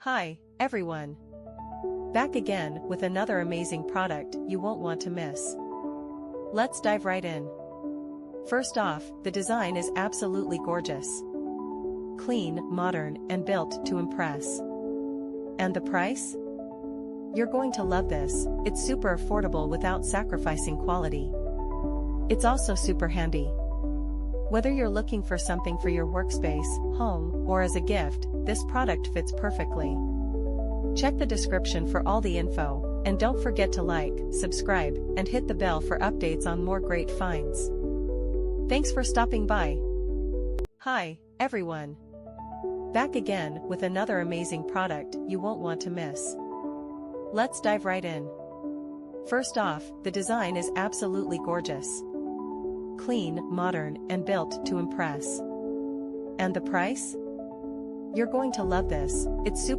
Hi, everyone. Back again with another amazing product you won't want to miss. Let's dive right in. First off, the design is absolutely gorgeous. Clean, modern, and built to impress. And the price? You're going to love this. It's super affordable without sacrificing quality. It's also super handy. Whether you're looking for something for your workspace, home, or as a gift, this product fits perfectly. Check the description for all the info, and don't forget to like, subscribe, and hit the bell for updates on more great finds. Thanks for stopping by. Hi, everyone. Back again with another amazing product you won't want to miss. Let's dive right in. First off, the design is absolutely gorgeous. Clean, modern, and built to impress. And the price? You're going to love this. It's super